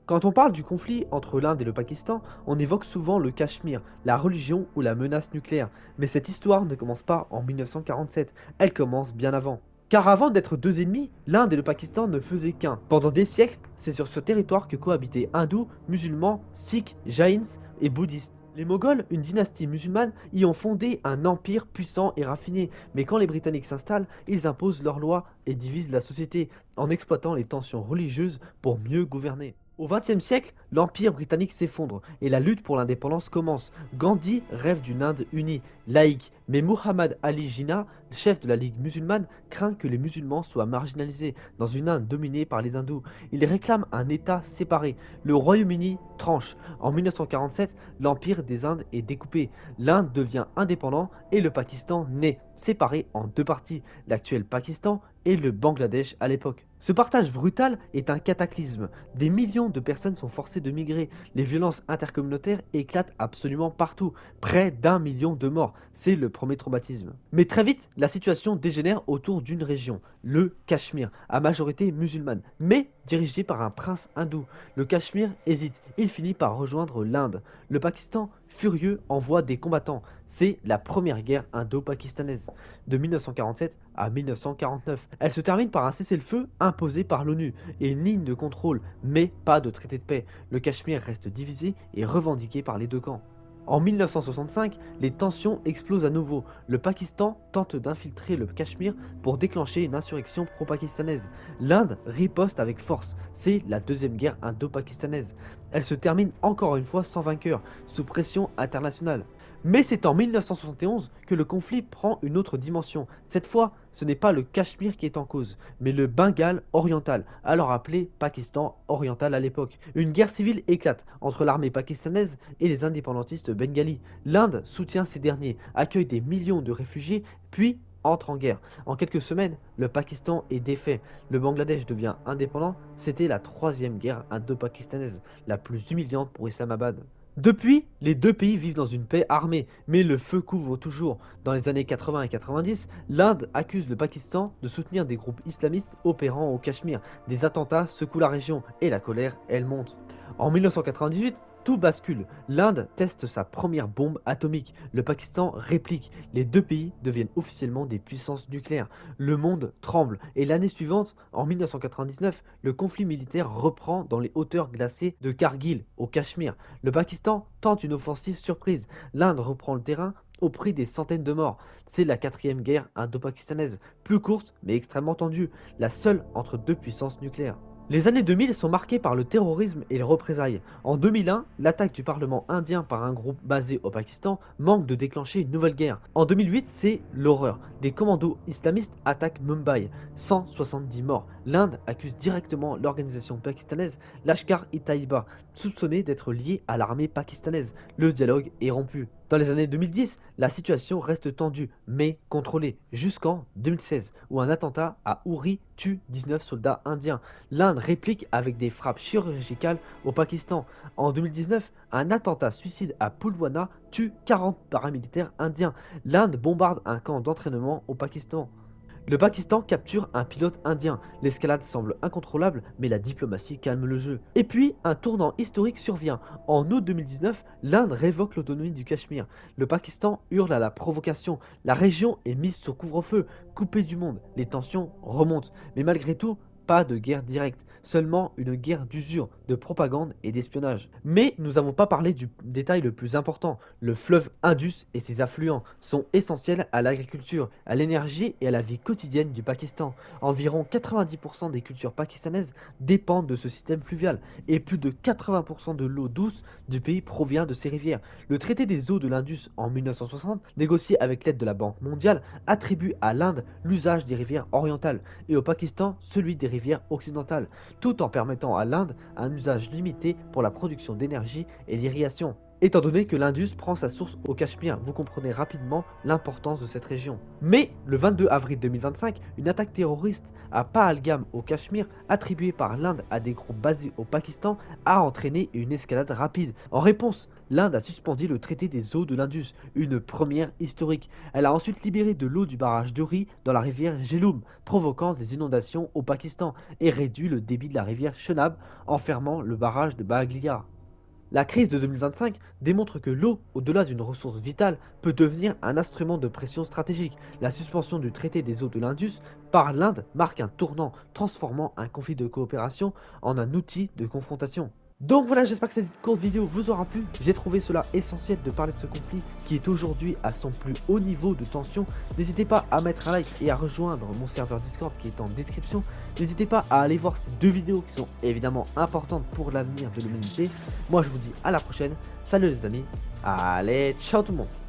Quand on parle du conflit entre l'Inde et le Pakistan, on évoque souvent le Cachemire, la religion ou la menace nucléaire. Mais cette histoire ne commence pas en 1947, elle commence bien avant. Car avant d'être deux ennemis, l'Inde et le Pakistan ne faisaient qu'un. Pendant des siècles, c'est sur ce territoire que cohabitaient hindous, musulmans, sikhs, jains et bouddhistes. Les Moghols, une dynastie musulmane, y ont fondé un empire puissant et raffiné, mais quand les Britanniques s'installent, ils imposent leurs lois et divisent la société, en exploitant les tensions religieuses pour mieux gouverner. Au XXe siècle, l'Empire britannique s'effondre et la lutte pour l'indépendance commence. Gandhi rêve d'une Inde unie, laïque, mais Muhammad Ali Jinnah, chef de la Ligue musulmane, craint que les musulmans soient marginalisés dans une Inde dominée par les hindous. Il réclame un État séparé. Le Royaume-Uni tranche. En 1947, l'Empire des Indes est découpé. L'Inde devient indépendant et le Pakistan naît, séparé en deux parties, l'actuel Pakistan et le Bangladesh à l'époque. Ce partage brutal est un cataclysme. Des millions de personnes sont forcées de migrer. Les violences intercommunautaires éclatent absolument partout. Près d'1 million de morts. C'est le premier traumatisme. Mais très vite, la situation dégénère autour d'une région, le Cachemire, à majorité musulmane, mais dirigé par un prince hindou. Le Cachemire hésite. Il finit par rejoindre l'Inde. Le Pakistan, furieux, envoie des combattants. C'est la première guerre indo-pakistanaise, de 1947 à 1949. Elle se termine par un cessez-le-feu imposé par l'ONU et une ligne de contrôle, mais pas de traité de paix. Le Cachemire reste divisé et revendiqué par les deux camps. En 1965, les tensions explosent à nouveau. Le Pakistan tente d'infiltrer le Cachemire pour déclencher une insurrection pro-pakistanaise. L'Inde riposte avec force. C'est la deuxième guerre indo-pakistanaise. Elle se termine encore une fois sans vainqueur, sous pression internationale. Mais c'est en 1971 que le conflit prend une autre dimension. Cette fois, ce n'est pas le Cachemire qui est en cause, mais le Bengale oriental, alors appelé Pakistan oriental à l'époque. Une guerre civile éclate entre l'armée pakistanaise et les indépendantistes bengalis. L'Inde soutient ces derniers, accueille des millions de réfugiés, puis entre en guerre. En quelques semaines, le Pakistan est défait. Le Bangladesh devient indépendant. C'était la troisième guerre indo-pakistanaise, la plus humiliante pour Islamabad. Depuis, les deux pays vivent dans une paix armée, mais le feu couvre toujours. Dans les années 80 et 90, l'Inde accuse le Pakistan de soutenir des groupes islamistes opérant au Cachemire. Des attentats secouent la région et la colère, elle monte. En 1998, tout bascule. L'Inde teste sa première bombe atomique. Le Pakistan réplique. Les deux pays deviennent officiellement des puissances nucléaires. Le monde tremble. Et l'année suivante, en 1999, le conflit militaire reprend dans les hauteurs glacées de Kargil, au Cachemire. Le Pakistan tente une offensive surprise. L'Inde reprend le terrain au prix des centaines de morts. C'est la quatrième guerre indo-pakistanaise, plus courte mais extrêmement tendue, la seule entre deux puissances nucléaires. Les années 2000 sont marquées par le terrorisme et les représailles. En 2001, l'attaque du Parlement indien par un groupe basé au Pakistan manque de déclencher une nouvelle guerre. En 2008, c'est l'horreur. Des commandos islamistes attaquent Mumbai. 170 morts. L'Inde accuse directement l'organisation pakistanaise Lashkar-e-Taiba, soupçonnée d'être liée à l'armée pakistanaise. Le dialogue est rompu. Dans les années 2010, la situation reste tendue, mais contrôlée, jusqu'en 2016, où un attentat à Uri tue 19 soldats indiens. L'Inde réplique avec des frappes chirurgicales au Pakistan. En 2019, un attentat suicide à Pulwana tue 40 paramilitaires indiens. L'Inde bombarde un camp d'entraînement au Pakistan. Le Pakistan capture un pilote indien. L'escalade semble incontrôlable, mais la diplomatie calme le jeu. Et puis, un tournant historique survient. En août 2019, l'Inde révoque l'autonomie du Cachemire. Le Pakistan hurle à la provocation. La région est mise sous couvre-feu, coupée du monde. Les tensions remontent. Mais malgré tout, pas de guerre directe, seulement une guerre d'usure, de propagande et d'espionnage. Mais nous n'avons pas parlé du détail le plus important. Le fleuve Indus et ses affluents sont essentiels à l'agriculture, à l'énergie et à la vie quotidienne du Pakistan. Environ 90% des cultures pakistanaises dépendent de ce système fluvial et plus de 80% de l'eau douce du pays provient de ces rivières. Le traité des eaux de l'Indus en 1960, négocié avec l'aide de la Banque mondiale, attribue à l'Inde l'usage des rivières orientales et au Pakistan celui des rivières occidentales, tout en permettant à l'Inde un usage limité pour la production d'énergie et l'irrigation. Étant donné que l'Indus prend sa source au Cachemire, vous comprenez rapidement l'importance de cette région. Mais le 22 avril 2025, une attaque terroriste à Pahalgam au Cachemire, attribuée par l'Inde à des groupes basés au Pakistan, a entraîné une escalade rapide. En réponse, l'Inde a suspendu le traité des eaux de l'Indus, une première historique. Elle a ensuite libéré de l'eau du barrage d'Uri dans la rivière Jhelum, provoquant des inondations au Pakistan, et réduit le débit de la rivière Chenab en fermant le barrage de Baglia. La crise de 2025 démontre que l'eau, au-delà d'une ressource vitale, peut devenir un instrument de pression stratégique. La suspension du traité des eaux de l'Indus par l'Inde marque un tournant, transformant un conflit de coopération en un outil de confrontation. Donc voilà, j'espère que cette courte vidéo vous aura plu. J'ai trouvé cela essentiel de parler de ce conflit qui est aujourd'hui à son plus haut niveau de tension. N'hésitez pas à mettre un like et à rejoindre mon serveur Discord qui est en description. N'hésitez pas à aller voir ces deux vidéos qui sont évidemment importantes pour l'avenir de l'humanité. Moi je vous dis à la prochaine. Salut les amis. Allez, ciao tout le monde.